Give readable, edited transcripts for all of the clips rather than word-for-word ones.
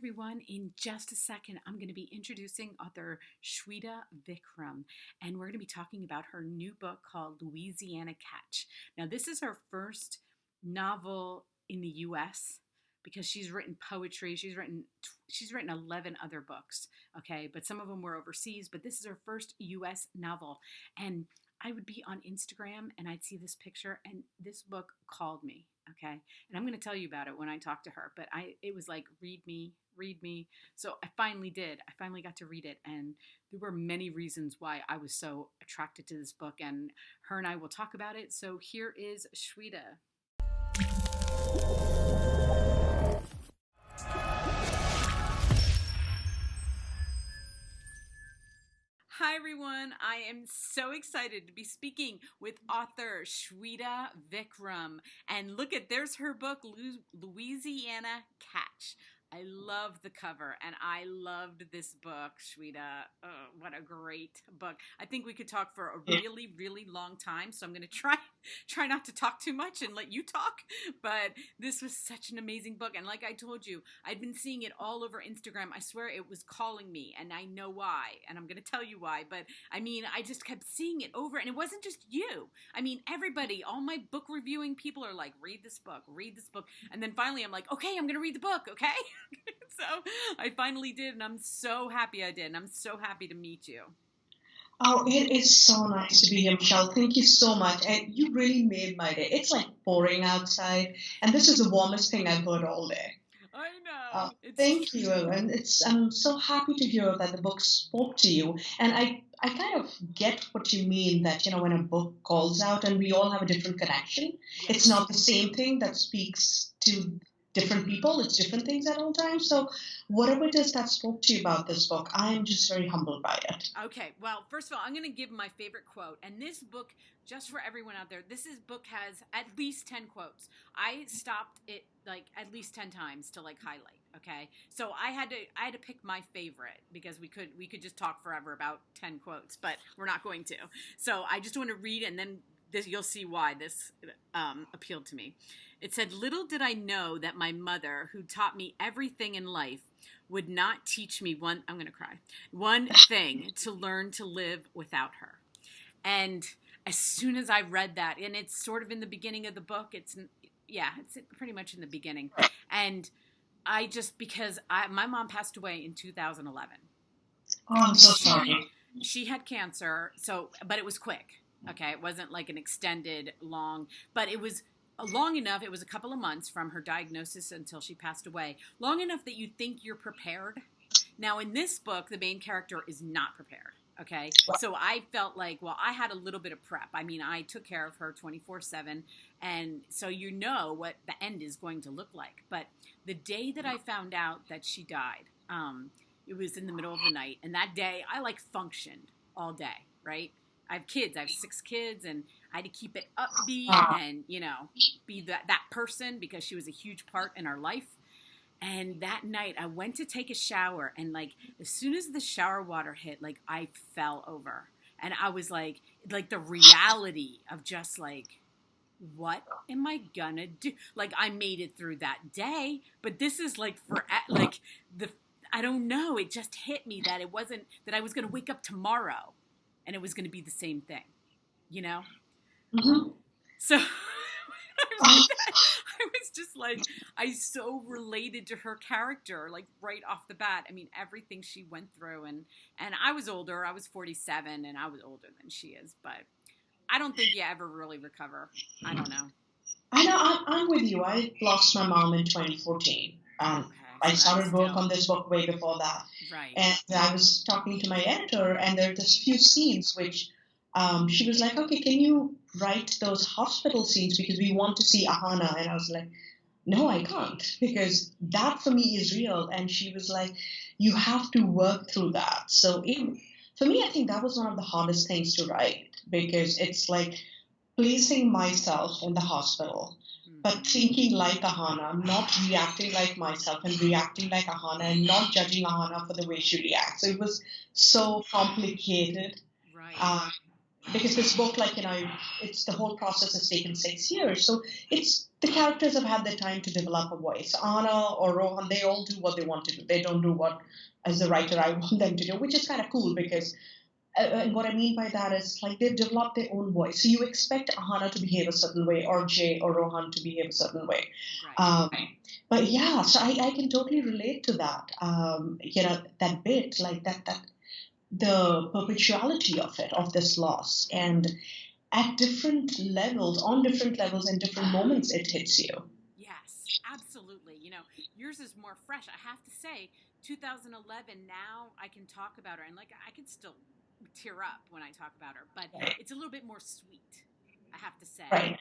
everyone. In just a second, I'm going to be introducing author Sweta Vikram, and we're going to be talking about her new book called Louisiana Catch. Now, this is her first novel in the U.S. because she's written poetry. She's written 11 other books, okay, but some of them were overseas. But this is her first U.S. novel, and I would be on Instagram and I'd see this picture, and this book called me. Okay. And I'm going to tell you about it when I talk to her, but it was like, read me, read me. So I finally did. I finally got to read it. And there were many reasons why I was so attracted to this book, and her and I will talk about it. So here is Sweta. Hi, everyone. I am so excited to be speaking with author Sweta Vikram. And look there's her book, Louisiana Catch. I love the cover, and I loved this book, Sweta. Oh, what a great book. I think we could talk for a really, really long time, so I'm going to try not to talk too much and let you talk. But this was such an amazing book, and like I told you, I'd been seeing it all over Instagram. I swear it was calling me, and I know why, and I'm going to tell you why. But I mean, I just kept seeing it over, and it wasn't just you. I mean, everybody, all my book reviewing people are like, read this book, and then finally I'm like, okay, I'm going to read the book, okay? So I finally did, and I'm so happy I did, and I'm so happy to meet you. Oh, it is so nice to be here, Michelle. Thank you so much. And you really made my day. It's like pouring outside, and this is the warmest thing I've heard all day. I know. Thank you. And I'm so happy to hear that the book spoke to you. And I kind of get what you mean that, when a book calls out and we all have a different connection, Yes. it's not the same thing that speaks to different people. It's different things at all times. So whatever it is that spoke to you about this book, I'm just very humbled by it. Okay, well, first of all, I'm going to give my favorite quote. And this book, just for everyone out there, book has at least 10 quotes. I stopped it like at least 10 times to like highlight, okay? So I had to pick my favorite because we could just talk forever about 10 quotes, but we're not going to. So I just want to read, and then you'll see why this appealed to me. It said, "Little did I know that my mother, who taught me everything in life, would not teach me one thing, to learn to live without her." And as soon as I read that, and it's sort of in the beginning of the book, it's pretty much in the beginning. And I just, because my mom passed away in 2011. Oh, I'm so sorry. She had cancer, but it was quick. Okay, it wasn't like an extended long, but it was long enough. It was a couple of months from her diagnosis until she passed away. Long enough that you think you're prepared. Now, in this book, the main character is not prepared. Okay, so I felt like, well, I had a little bit of prep. I mean, I took care of her 24/7, and so you know what the end is going to look like. But the day that I found out that she died, it was in the middle of the night, and that day I like functioned all day, right? I have kids. I have 6 kids, and I had to keep it upbeat and, be that person because she was a huge part in our life. And that night I went to take a shower, and like as soon as the shower water hit, like I fell over. And I was like the reality of just like, what am I gonna do? Like I made it through that day, but this is like I don't know. It just hit me that it wasn't that I was going to wake up tomorrow and it was going to be the same thing, Mm-hmm. So I was just like, I so related to her character, like right off the bat. I mean, everything she went through, and I was older. I was 47, and I was older than she is, but I don't think you ever really recover. I don't know. I know, I'm with you. I lost my mom in 2014. I started work on this book way before that. Right. And I was talking to my editor, and there were just few scenes which she was like, okay, can you write those hospital scenes because we want to see Ahana? And I was like, no, I can't, because that for me is real. And she was like, you have to work through that. So for me, I think that was one of the hardest things to write, because it's like placing myself in the hospital, but thinking like Ahana, not reacting like myself and reacting like Ahana, and not judging Ahana for the way she reacts. So it was so complicated. Right. Because this book, it's the whole process has taken 6 years. So it's the characters have had their time to develop a voice. Anna or Rohan, they all do what they want to do. They don't do what, as the writer, I want them to do, which is kind of cool because, and what I mean by that is like they've developed their own voice. So you expect Ahana to behave a certain way or Jay or Rohan to behave a certain way. Right. But yeah, so I can totally relate to that. That bit, like that the perpetuality of it, of this loss. And at different levels, on different levels and different moments, it hits you. Yes, absolutely. Yours is more fresh. I have to say, 2011, now I can talk about her, and like I can still tear up when I talk about her, but it's a little bit more sweet, I have to say. Right.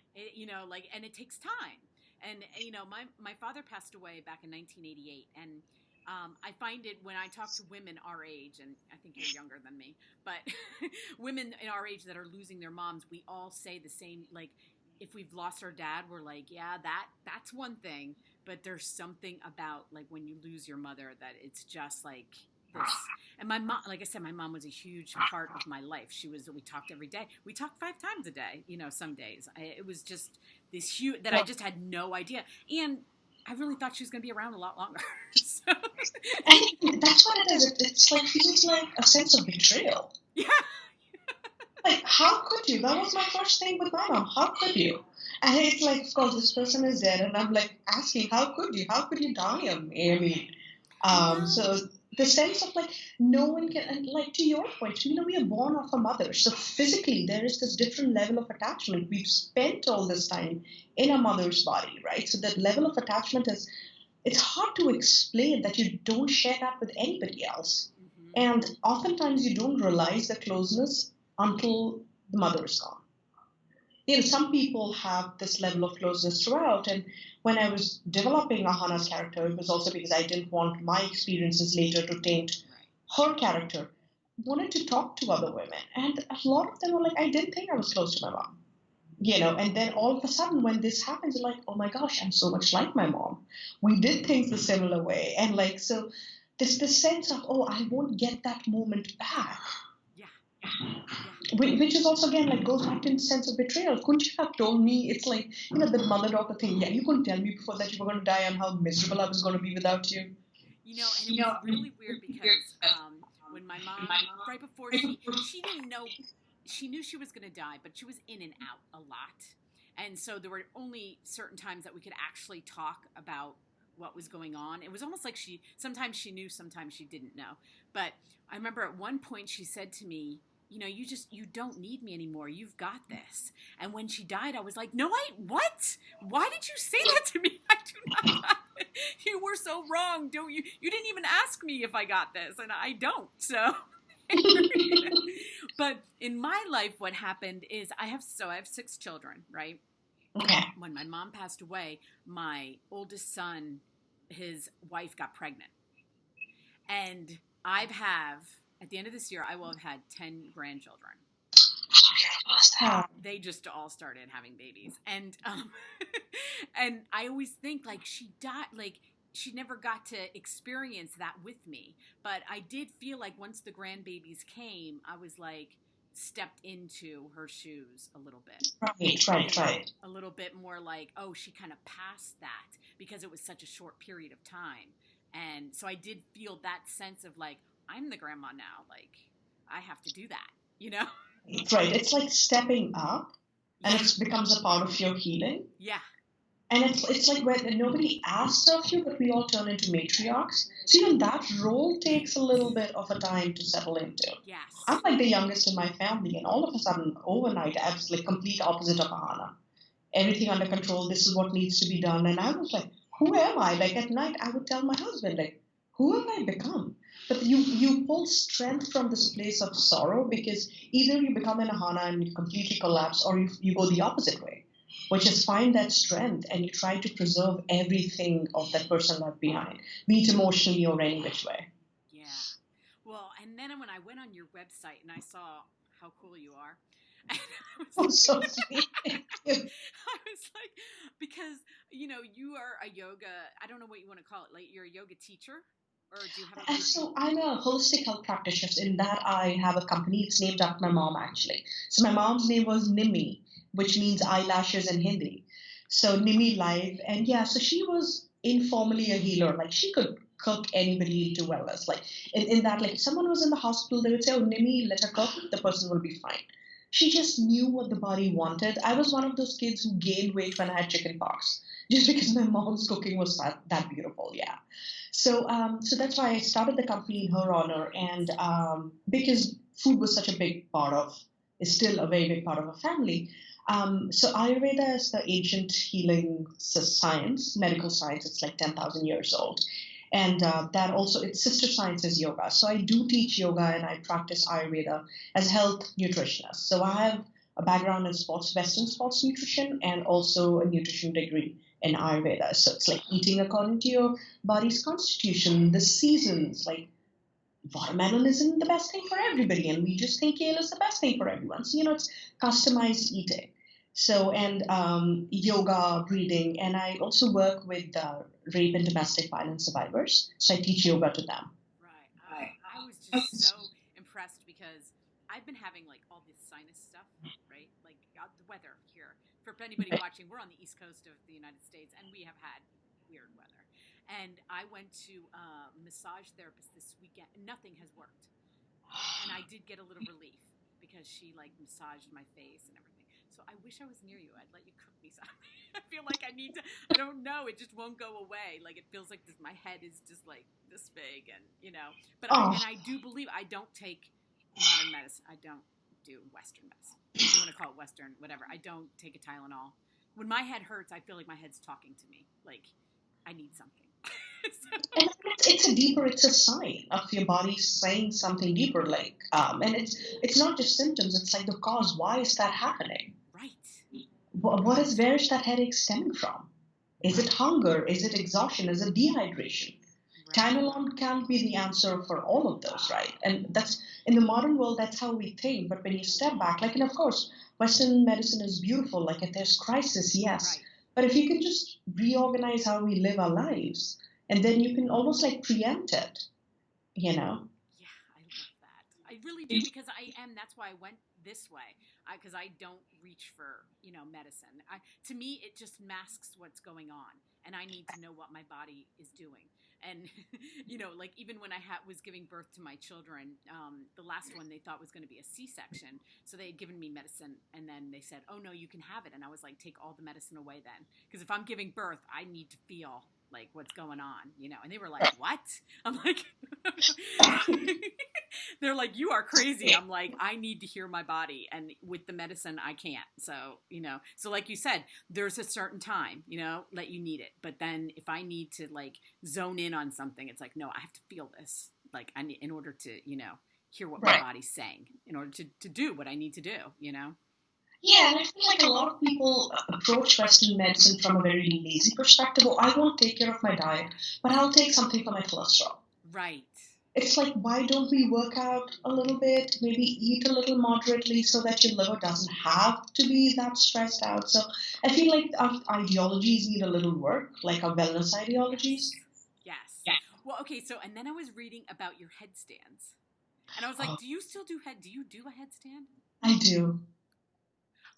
And it takes time. And, my father passed away back in 1988, and I find it when I talk to women our age, and I think you're younger than me, but women in our age that are losing their moms, we all say the same, like, if we've lost our dad, we're like, yeah, that's one thing, but there's something about like when you lose your mother that it's just like this. And my mom, like I said, my mom was a huge part of my life. We talked every day. We talked 5 times a day, some days. It was just this huge, that I just had no idea. And I really thought she was going to be around a lot longer. So. And that's what it is. It's like, feels like a sense of betrayal. Yeah. Like, how could you? That was my first thing with my mom. How could you? And it's like, of course, this person is dead. And I'm like asking, how could you? How could you die on me? I mean, so the sense of like, no one can, and like to your point, we are born of a mother. So physically, there is this different level of attachment. We've spent all this time in a mother's body, right? So that level of attachment it's hard to explain that you don't share that with anybody else. Mm-hmm. And oftentimes you don't realize the closeness until the mother is gone. Some people have this level of closeness throughout. And when I was developing Ahana's character, it was also because I didn't want my experiences later to taint her character. I wanted to talk to other women. And a lot of them were like, I didn't think I was close to my mom. And then all of a sudden when this happens, you're like, oh my gosh, I'm so much like my mom. We did things the similar way. And like, so there's this sense of, oh, I won't get that moment back. Which is also, again, like goes back to the sense of betrayal. Couldn't you have told me? It's like, the mother-daughter thing. Yeah, you couldn't tell me before that you were going to die and how miserable I was going to be without you. And it was really weird because when my mom, right before she didn't know, she knew she was going to die, but she was in and out a lot. And so there were only certain times that we could actually talk about what was going on. It was almost like sometimes she knew, sometimes she didn't know. But I remember at one point she said to me, you don't need me anymore. You've got this. And when she died, I was like, no, what? Why did you say that to me? I do not. You were so wrong. Don't you? You didn't even ask me if I got this, and I don't. So, but in my life, what happened is I have 6 children, right? Okay. When my mom passed away, my oldest son, his wife got pregnant, and at the end of this year, I will have had 10 grandchildren. They just all started having babies. And and I always think like she died, like she never got to experience that with me. But I did feel like once the grandbabies came, I was like stepped into her shoes a little bit. Right. A little bit more like, oh, she kind of passed that because it was such a short period of time. And so I did feel that sense of like, I'm the grandma now. Like, I have to do that, Right. It's like stepping up, and it becomes a part of your healing. Yeah. And it's like when nobody asks of you, but we all turn into matriarchs. So even that role takes a little bit of a time to settle into. Yes. I'm like the youngest in my family, and all of a sudden, overnight, I was like complete opposite of Ahana. Everything under control. This is what needs to be done. And I was like, who am I? Like at night, I would tell my husband, like, who have I become? But you pull strength from this place of sorrow because either you become an Ahana and you completely collapse, or you go the opposite way, which is find that strength and you try to preserve everything of that person left behind, be it emotionally or any which way. Yeah. Well, and then when I went on your website and I saw how cool you are, and I was so sweet. Thank you. I was like, because, you are a yoga, I don't know what you want to call it, like you're a yoga teacher? Or do you have So I'm a holistic health practitioner. In that, I have a company. It's named after my mom, actually. So my mom's name was Nimmi, which means eyelashes in Hindi. So Nimi Live, and yeah, so she was informally a healer. Like she could cook anybody into wellness. Like in that, like if someone was in the hospital, they would say, "Oh, Nimi, let her cook. The person will be fine." She just knew what the body wanted. I was one of those kids who gained weight when I had chicken pox, just because my mom's cooking was that beautiful. Yeah. So that's why I started the company in her honor, and because food was such a big part of, is still a very big part of our family. So Ayurveda is the ancient healing science, medical science. It's like 10,000 years old. And that also, its sister science is yoga. So I do teach yoga and I practice Ayurveda as health nutritionist. So I have a background in sports, Western sports nutrition, and also a nutrition degree in Ayurveda. So it's like eating according to your body's constitution, the seasons, like watermelon isn't the best thing for everybody, and we just think kale is the best thing for everyone. So it's customized eating. So and yoga, breathing, and I also work with rape and domestic violence survivors. So I teach yoga to them. Right. I was just so impressed because I've been having like all this sinus stuff, right? Like the weather here. For anybody watching, we're on the east coast of the United States, and we have had weird weather. And I went to a massage therapist this weekend. Nothing has worked, and I did get a little relief because she like massaged my face and everything. So I wish I was near you. I'd let you cook me something. I feel like I need to. I don't know. It just won't go away. Like it feels like this. My head is just like this big, and But Oh, I do believe I don't take modern medicine. I don't do Western medicine. If you want to call it Western, whatever. I don't take a Tylenol. When my head hurts, I feel like my head's talking to me. Like I need something. So, and it's a deeper, it's a sign of your body saying something deeper, like and it's not just symptoms, it's like the cause. Why is that happening? right. Where is that headache stemming from? Is it hunger? Is it exhaustion? Is it dehydration? Time Right. alone can't be the answer for all of those, right? And that's in the modern world, that's how we think. But when you step back, like, and of course, Western medicine is beautiful. Like, if there's crisis, yes. Right. But if you can just reorganize how we live our lives, and then you can almost like preempt it, you know? Yeah, I love that. I really do because I am. That's why I went this way. Because I don't reach for medicine. To me, it just masks what's going on, and I need to know what my body is doing. And like even when I was giving birth to my children, the last one they thought was going to be a C-section, so they had given me medicine, and then they said, "Oh no, you can have it." And I was like, "Take all the medicine away, then," because if I'm giving birth, I need to feel like what's going on. And they were like, "What?" I'm like, they're like, "You are crazy." I'm like, "I need to hear my body, and with the medicine I can't." So like you said, there's a certain time that you need it, but then if I need to like zone in on something, it's like, no, I have to feel this, like I need, in order to hear what my Right. body's saying, in order to do what I need to do. Yeah, and I feel like a lot of people approach Western medicine from a very lazy perspective. Oh, I won't take care of my diet, but I'll take something for my cholesterol. Right. It's like, why don't we work out a little bit, maybe eat a little moderately so that your liver doesn't have to be that stressed out? So I feel like our ideologies need a little work, like our wellness ideologies. Yes. Yes. Well, okay, so and then I was reading about your headstands, and I was like, Oh, do you still do you do a headstand? I do.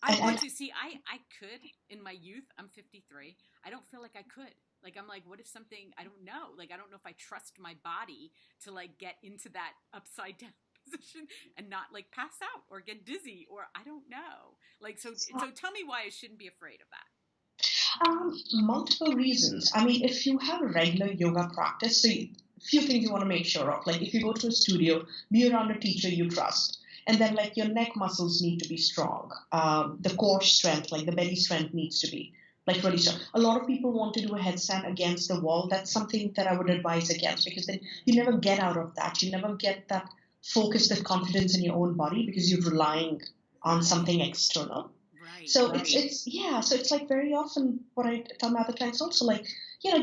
I And want to see. I could in my youth. I'm 53. I don't feel like I could. Like I'm like, what if something? I don't know. Like I don't know if I trust my body to like get into that upside down position and not like pass out or get dizzy or I don't know. Like so. Tell me why I shouldn't be afraid of that. multiple reasons. I mean, if you have a regular yoga practice, so few things you want to make sure of. Like if you go to a studio, be around a teacher you trust. And then like your neck muscles need to be strong. The core strength, like the belly strength needs to be like really strong. A lot of people want to do a headstand against the wall. That's something that I would advise against because then you never get out of that. You never get that focus, that confidence in your own body because you're relying on Right. something external. Right. So it's yeah. So it's like very often what I tell my other clients also like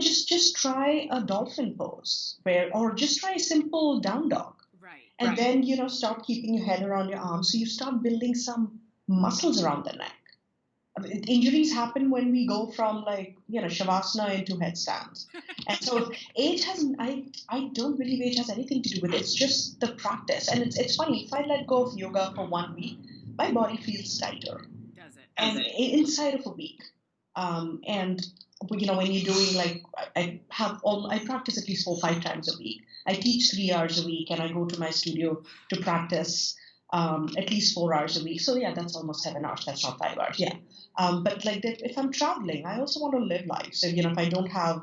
just try a dolphin pose where or just try a simple down dog Right. and then start keeping your head around your arms so you start building some muscles around the neck. I mean, injuries happen when we go from like shavasana into headstands, and so age has I don't believe age has anything to do with it. It's just the practice, and it's funny if I let go of yoga for 1 week, my body feels tighter Does it? and inside of a week. And when you're doing like I practice at least 4 or 5 times a week. I teach 3 hours a week, and I go to my studio to practice at least 4 hours a week. So yeah, that's almost 7 hours. That's not 5 hours. Yeah. But like that, if I'm traveling, I also want to live life. So if I don't have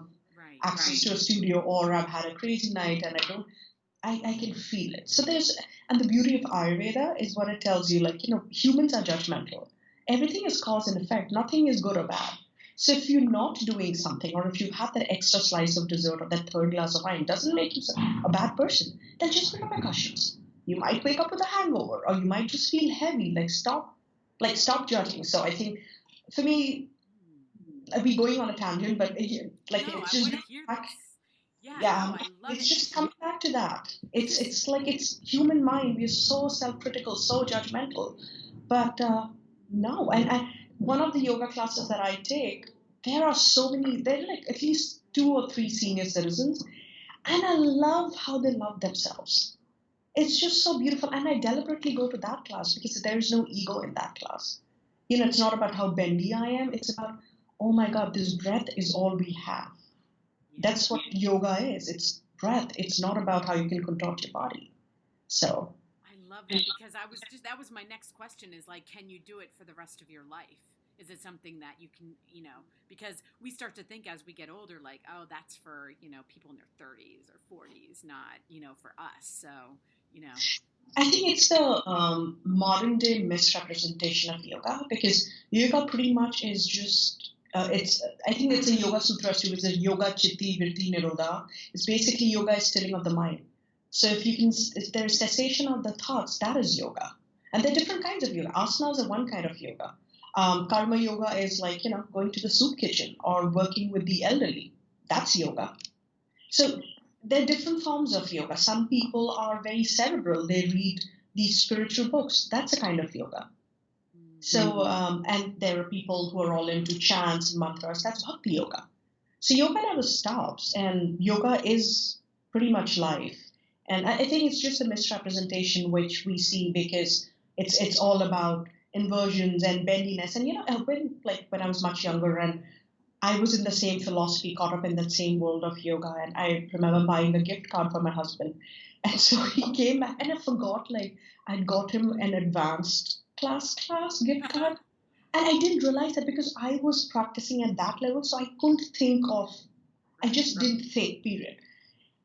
access to a studio, or I've had a crazy night and I can feel it. So and the beauty of Ayurveda is what it tells you, like, humans are judgmental. Everything is cause and effect. Nothing is good or bad. So if you're not doing something, or if you have that extra slice of dessert or that third glass of wine, doesn't make you a bad person. Then just put up cushions. You might wake up with a hangover, or you might just feel heavy. Stop judging. So I think for me, I'll be going on a tangent, but it's just back. Yeah, it's just coming back to that. It's like it's human mind. We're so self-critical, so judgmental. But no, and one of the yoga classes that I take, there are so many. There are like at least 2 or 3 senior citizens, and I love how they love themselves. It's just so beautiful, and I deliberately go to that class because there is no ego in that class. It's not about how bendy I am. It's about, oh my God, this breath is all we have. That's what yoga is. It's breath. It's not about how you can contort your body. So I love that, because that was my next question, is like, can you do it for the rest of your life? Is it something that you can, because we start to think as we get older, like, oh, that's for, people in their 30s or 40s, not, for us. So, I think it's the modern day misrepresentation of yoga, because yoga pretty much is just it's. I think it's a Yoga Sutra too. It's a Yoga Chitti Vritti Nirodha. It's basically yoga is stilling of the mind. So if there's cessation of the thoughts, that is yoga. And there are different kinds of yoga. Asanas are one kind of yoga. Karma yoga is like going to the soup kitchen or working with the elderly. That's yoga. So there are different forms of yoga. Some people are very cerebral. They read these spiritual books. That's a kind of yoga. So, and there are people who are all into chants and mantras. That's bhakti yoga. So yoga never stops, and yoga is pretty much life. And I think it's just a misrepresentation which we see because it's all about inversions and bendiness. And when I was much younger, and I was in the same philosophy, caught up in that same world of yoga. And I remember buying a gift card for my husband. And so he came back, and I forgot, like, I'd got him an advanced class gift card. And I didn't realize that because I was practicing at that level. So I couldn't think of, I just didn't think, period.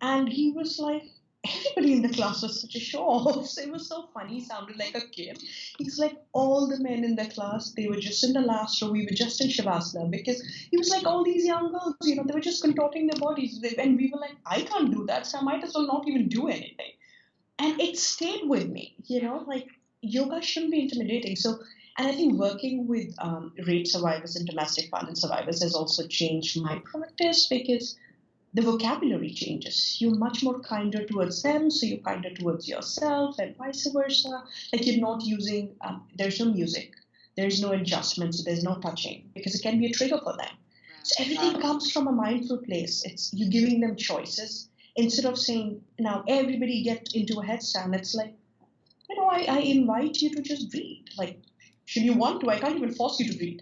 And he was like, everybody in the class was such a show off. So it was so funny. He sounded like a kid. He's like, all the men in the class, they were just in the last row. We were just in Shavasana, because he was like, all these young girls, they were just contorting their bodies. And we were like, I can't do that. So I might as well not even do anything. And it stayed with me, like yoga shouldn't be intimidating. So, and I think working with rape survivors and domestic violence survivors has also changed my practice, because the vocabulary changes. You're much more kinder towards them, so you're kinder towards yourself, and vice versa. Like you're not using, there's no music, there's no adjustment, so there's no touching, because it can be a trigger for them. So everything comes from a mindful place. It's you giving them choices instead of saying, now everybody get into a headstand. It's like, I invite you to just breathe. Like, should you want to, I can't even force you to breathe.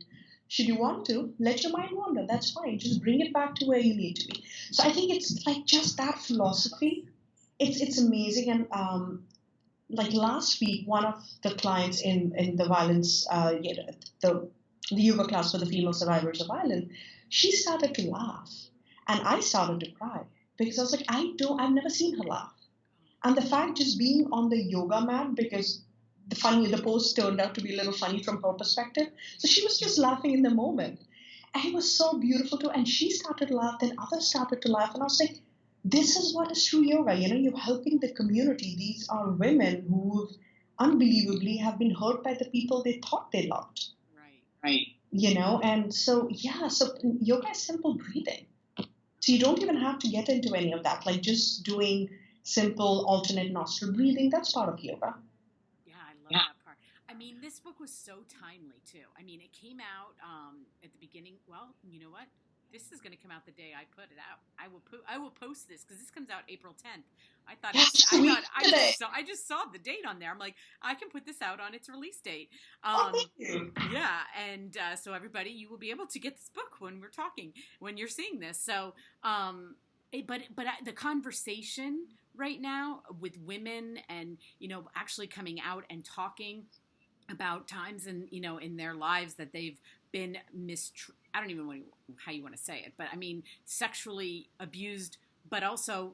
Should you want to, let your mind wander. That's fine. Just bring it back to where you need to be. So I think it's like just that philosophy. It's amazing. And like last week, one of the clients in the violence, the yoga class for the female survivors of violence, she started to laugh, and I started to cry, because I was like, I've never seen her laugh. And the fact just being on the yoga mat, because the post turned out to be a little funny from her perspective. So she was just laughing in the moment. And it was so beautiful too. And she started to laugh, then others started to laugh. And I was like, this is what is true yoga. You're helping the community. These are women who unbelievably have been hurt by the people they thought they loved. Right. And so, so yoga is simple breathing. So you don't even have to get into any of that. Like just doing simple alternate nostril breathing, that's part of yoga. Yeah, I love that part. I mean, this book was so timely too. I mean, it came out at the beginning. Well, you know what? This is going to come out the day I put it out. I will post this because this comes out April 10th. I thought Yes, the week today. I just saw the date on there. I'm like, I can put this out on its release date. Oh, thank you. Yeah, and so everybody, you will be able to get this book when we're talking, when you're seeing this. So, the conversation right now with women and actually coming out and talking about times in their lives that they've been I don't even know how you want to say it, but I mean sexually abused, but also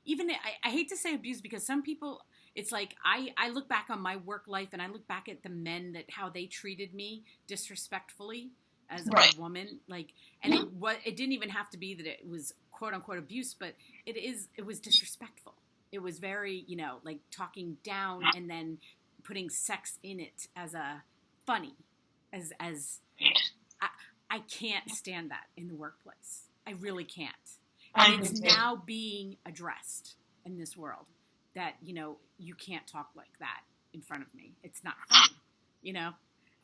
even I hate to say abused because some people, it's like I look back on my work life and I look back at the men how they treated me disrespectfully as a woman, like, and it didn't even have to be that it was quote unquote abuse, but it was disrespectful. It was very, like talking down and then putting sex in it as a funny, as I can't stand that in the workplace. I really can't. And it's now being addressed in this world that, you can't talk like that in front of me. It's not funny,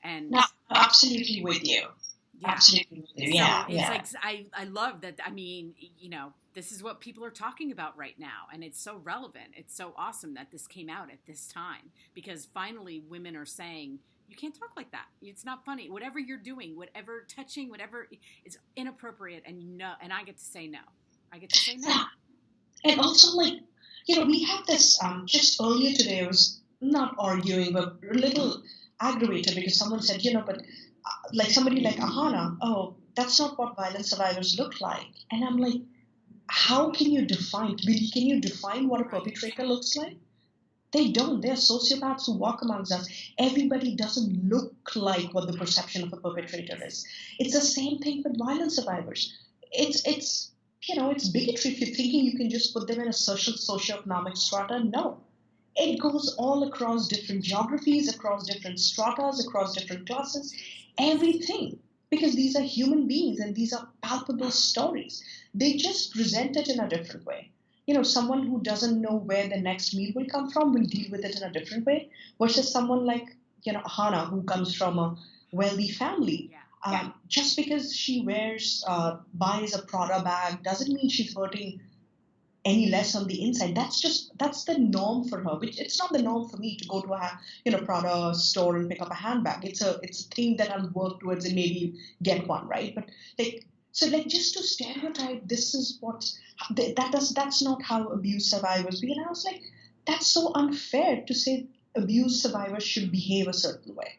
and no, absolutely with you. Yeah. Absolutely with you. Yeah. So it's like, I love that. I mean, this is what people are talking about right now. And it's so relevant. It's so awesome that this came out at this time because finally women are saying, you can't talk like that. It's not funny. Whatever you're doing, whatever touching, whatever is inappropriate. And and I get to say no. I get to say no. Yeah. And also, like, we had this just earlier today. I was not arguing, but a little aggravated because someone said, but like somebody like Ahana, oh, that's not what violent survivors look like. And I'm like, how can you define? Can you define what a perpetrator looks like? They don't. They're sociopaths who walk amongst us. Everybody doesn't look like what the perception of a perpetrator is. It's the same thing with violent survivors. It's bigotry if you're thinking you can just put them in a socioeconomic strata. No. It goes all across different geographies, across different stratas, across different classes, everything. Because these are human beings and these are palpable stories. They just present it in a different way. Someone who doesn't know where the next meal will come from will deal with it in a different way versus someone like, Hana, who comes from a wealthy family. Just because she buys a Prada bag doesn't mean she's hurting any less on the inside. That's the norm for her. Which it's not the norm for me to go to a Prada store and pick up a handbag. It's a thing that I'll work towards and maybe get one, right? But just to stereotype, this is that's not how abuse survivors be. And I was like, that's so unfair to say abuse survivors should behave a certain way.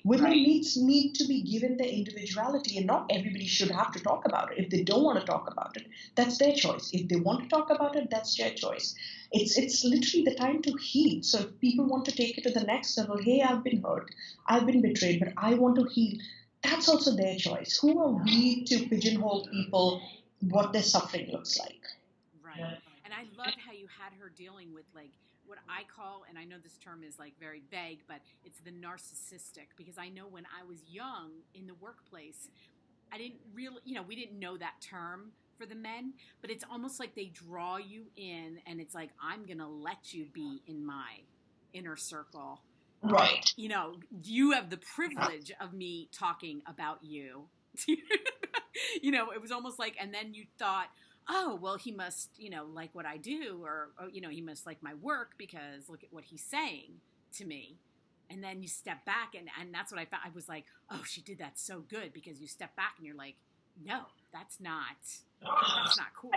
Women need to be given their individuality, and not everybody should have to talk about it. If they don't want to talk about it, that's their choice. If they want to talk about it, that's their choice. It's literally the time to heal. So if people want to take it to the next level, hey, I've been hurt, I've been betrayed, but I want to heal, that's also their choice. Who are we to pigeonhole people what their suffering looks like? Right. And I loved how you had her dealing with like what I call, and I know this term is like very vague, but it's the narcissistic, because I know when I was young in the workplace, I didn't really, we didn't know that term for the men, but it's almost like they draw you in and it's like, I'm going to let you be in my inner circle. Right. You have the privilege of me talking about you. It was almost like, and then you thought, oh, well, he must, like what I do, or he must like my work because look at what he's saying to me. And then you step back, and that's what I found. I was like, oh, she did that so good, because you step back and you're like, no, that's not cool.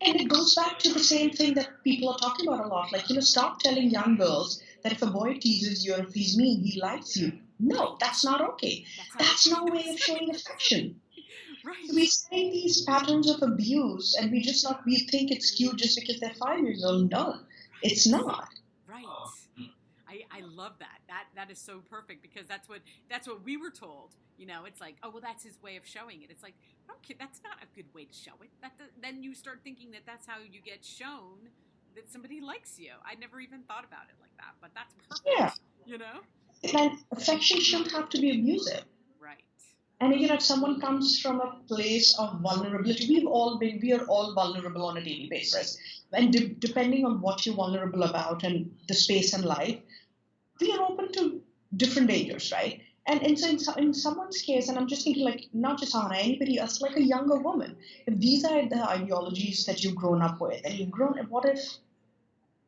And it goes back to the same thing that people are talking about a lot. Like, stop telling young girls that if a boy teases you or if he's mean, he likes you. No, that's not okay. That's no way of showing affection. Right. We're seeing these patterns of abuse, and we think it's cute just because they're 5 years old. No, it's not. Right. I love that. That is so perfect, because that's what we were told. It's like, oh, well, that's his way of showing it. It's like, okay, that's not a good way to show it. Then you start thinking that that's how you get shown that somebody likes you. I never even thought about it like that, but that's perfect. Yeah. And affection shouldn't have to be abusive. Right. And if someone comes from a place of vulnerability, we are all vulnerable on a daily basis. And depending on what you're vulnerable about and the space and life, we are open to different dangers, right? And so in someone's case, and I'm just thinking like not just Hannah, anybody else, like a younger woman, if these are the ideologies that you've grown up with, and you've grown, what if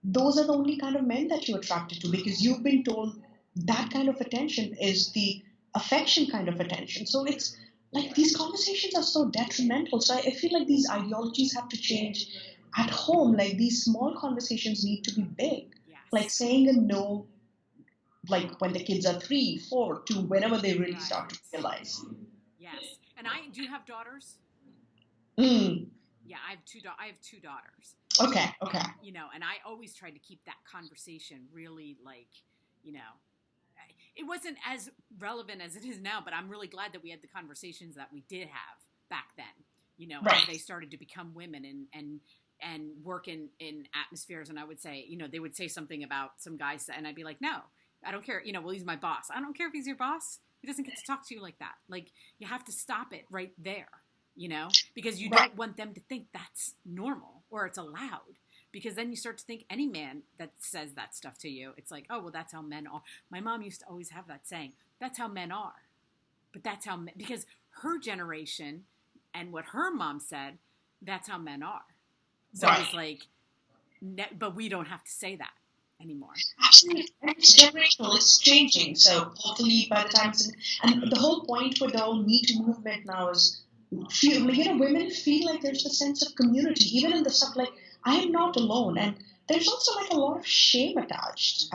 those are the only kind of men that you're attracted to because you've been told that kind of attention is the affection kind of attention. So it's like these conversations are so detrimental. So I feel like these ideologies have to change at home. Like these small conversations need to be big. Like Yes. saying a no, like when the kids are 3, 4, 2, whenever they really start to Right. realize. Yes. And I do you have daughters? Mm, Yeah, I have two daughters. okay. And, and I always tried to keep that conversation really like, you know, it wasn't as relevant as it is now, but I'm really glad that we had the conversations that we did have back then, as they Right. started to become women and work in atmospheres. And I would say, they would say something about some guys and I'd be like, no, I don't care. Well, he's my boss. I don't care if he's your boss. He doesn't get to talk to you like that. Like you have to stop it right there, because you Right. don't want them to think that's normal or it's allowed. Because then you start to think any man that says that stuff to you, it's like, oh, well, that's how men are. My mom used to always have that saying, that's how men are. But that's how men, because her generation and what her mom said, that's how men are. So Right. it's like, but we don't have to say that anymore. Absolutely. And it's generational, it's changing. So hopefully by the time and the whole point with the whole Me Too movement now is women feel like there's a sense of community, even in the stuff like I am not alone. And there's also like a lot of shame attached,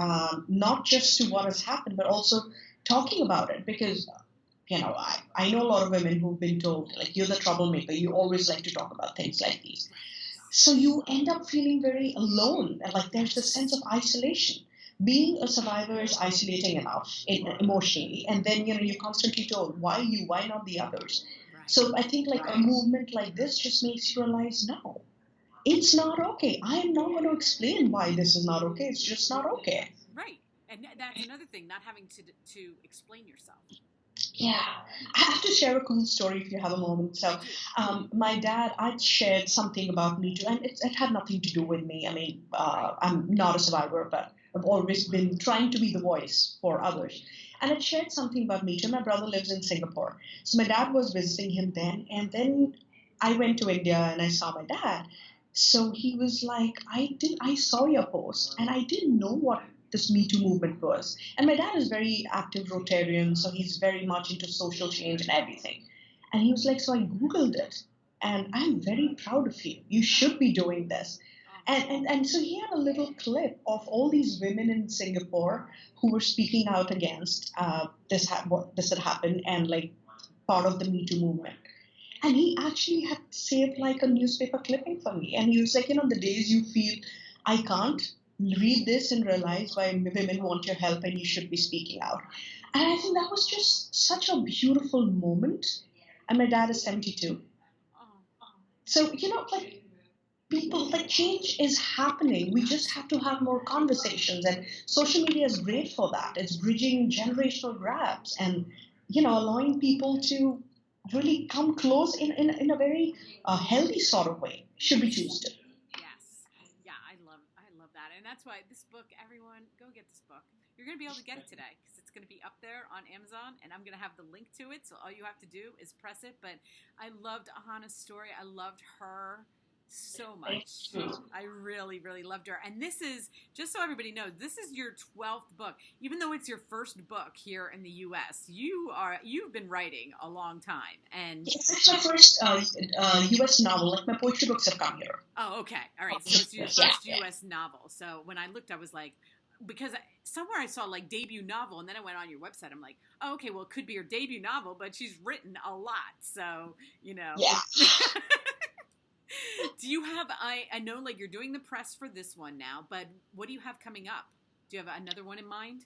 not just to what has happened, but also talking about it because I know a lot of women who've been told like you're the troublemaker, you always like to talk about things like these. So you end up feeling very alone, and like there's this sense of isolation. Being a survivor is isolating enough emotionally, and then you're constantly told why you, why not the others. Right. So I think like a movement like this just makes you realize no, it's not okay. I am not going to explain why this is not okay. It's just not okay. Right. And that's another thing, not having to explain yourself. Yeah, I have to share a cool story if you have a moment. So, my dad, I shared something about Me Too, and it had nothing to do with me. I mean, I'm not a survivor, but I've always been trying to be the voice for others. And it shared something about Me Too. My brother lives in Singapore. So, my dad was visiting him then, and then I went to India and I saw my dad. So he was like, I saw your post, and I didn't know what this Me Too movement was. And my dad is very active Rotarian, so he's very much into social change and everything. And he was like, so I Googled it, and I'm very proud of you. You should be doing this. And so he had a little clip of all these women in Singapore who were speaking out against what this had happened and like part of the Me Too movement. And he actually had saved like a newspaper clipping for me. And he was like, the days you feel I can't, read this and realize why women want your help and you should be speaking out. And I think that was just such a beautiful moment. And my dad is 72. So, like people, like change is happening. We just have to have more conversations. And social media is great for that. It's bridging generational gaps and, allowing people to really come close in a very healthy sort of way, should we choose to. Yes. Yeah, I love that. And that's why this book, everyone, go get this book. You're going to be able to get it today because it's going to be up there on Amazon and I'm going to have the link to it. So all you have to do is press it. But I loved Ahana's story. I loved her so much. I really, really loved her. And this is, just so everybody knows, this is your 12th book. Even though it's your first book here in the U.S., you've been writing a long time. And it's my first U.S. novel. Like my poetry books have come here. Oh, okay. All right. So it's your first U.S. novel. So when I looked, I was like, because somewhere I saw like debut novel, and then I went on your website. I'm like, oh, okay, well, it could be her debut novel, but she's written a lot. So, Yeah. Do you have, I know like you're doing the press for this one now, but what do you have coming up? Do you have another one in mind?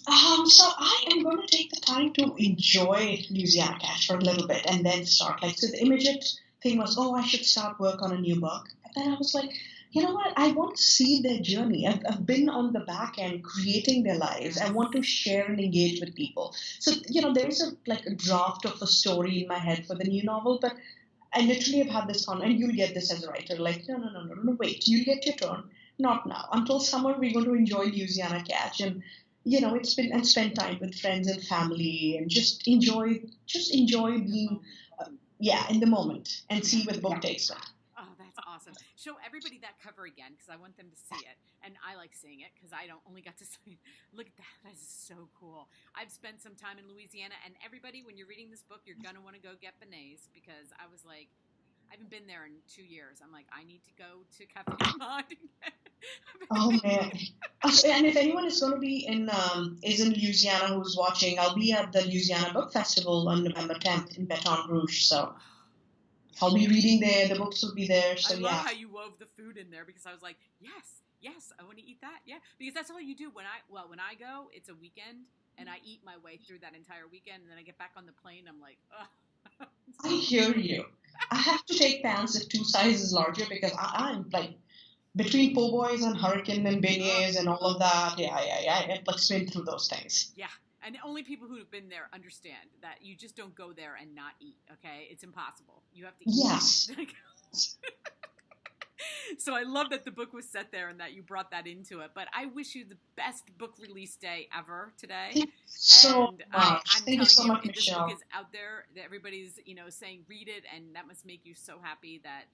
So I am going to take the time to enjoy Louisiana Cash for a little bit and then start. Like, so the immediate thing was, oh, I should start work on a new book. But then I was like, you know what? I want to see their journey. I've been on the back end creating their lives. I want to share and engage with people. So, there's a draft of a story in my head for the new novel, but I literally have had this and you'll get this as a writer. Like, no, wait, you'll get your turn. Not now. Until summer, we're going to enjoy Louisiana Catch. And it's been and spend time with friends and family and just enjoy The being moment. in the moment and Yeah. see where the book takes them. Oh, that's awesome. Show everybody that cover again because I want them to see it. And I like seeing it because I don't only got to see it. Look at that. That is so cool. I've spent some time in Louisiana. And everybody, when you're reading this book, you're going to want to go get beignets because I was like, I haven't been there in 2 years. I'm like, I need to go to Cafe Du Monde and get Oh man. beignets. And if anyone is going to be in Louisiana who's watching, I'll be at the Louisiana Book Festival on November 10th in Baton Rouge. So I'll be reading there. The books will be there. I So love yeah. how you wove the food in there because I was like, yes, yes, I want to eat that. Yeah, because that's all you do when I go, it's a weekend and I eat my way through that entire weekend and then I get back on the plane. I'm like, oh, I hear you. I have to take pants that 2 sizes larger because I'm like between po' boys and hurricane and ugh, beignets and all of that. Yeah. Like swim through those things. yeah. And only people who have been there understand that you just don't go there and not eat. Okay, it's impossible. You have to Yes. eat. So I love that the book was set there and that you brought that into it. But I wish you the best book release day ever today. Thank you so And much. I'm Thank you telling so you, much, this book Michelle. is out there. That everybody's saying read it, and that must make you so happy that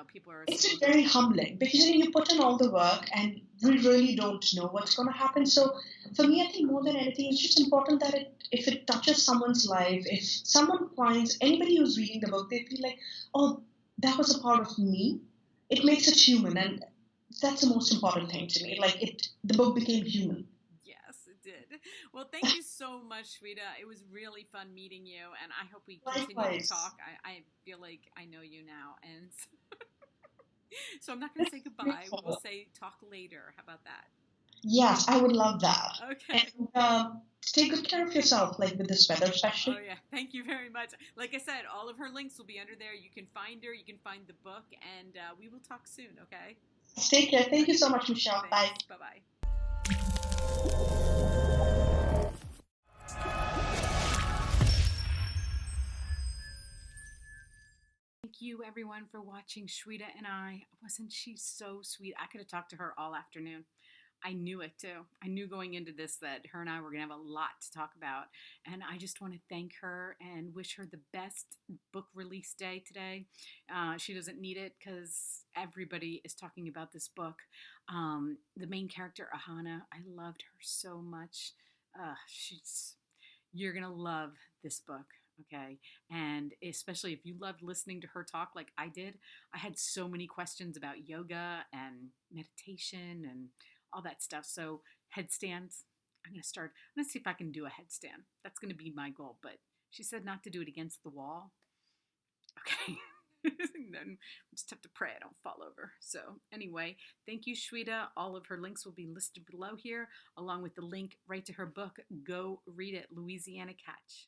people are It's saying, been very humbling because you put in all the work and we really don't know what's going to happen. So for me, I think more than anything, it's just important that if it touches someone's life, if someone finds anybody who's reading the book, they feel like, oh, that was a part of me. It makes it human, and that's the most important thing to me. Like the book became human. yes, it did. Well, thank you so much, Sweta. It was really fun meeting you, and I hope we continue to Likewise. talk. I feel like I know you now, and so I'm not going to say goodbye. We will Grateful. say talk later. How about that? Yes, I would love that. Okay. And take good care of yourself, like with this weather, Oh, especially. yeah. Thank you very much. Like I said, all of her links will be under there. You can find her, you can find the book, and we will talk soon, okay? Take care. Thank you Okay. so much, Michelle. Bye. Thanks. Bye bye. Thank you, everyone, for watching Shweta and I. Wasn't she so sweet? I could have talked to her all afternoon. I knew it too. I knew going into this that her and I were going to have a lot to talk about. And I just want to thank her and wish her the best book release day today. She doesn't need it because everybody is talking about this book. The main character, Ahana, I loved her so much. She's You're going to love this book. Okay. And especially if you loved listening to her talk like I did, I had so many questions about yoga and meditation and all that stuff. So, headstands, I'm going to see if I can do a headstand. That's going to be my goal. But she said not to do it against the wall. Okay. Then we just have to pray I don't fall over. So, anyway, thank you, Shweta. All of her links will be listed below here, along with the link right to her book. Go read it, Louisiana Catch.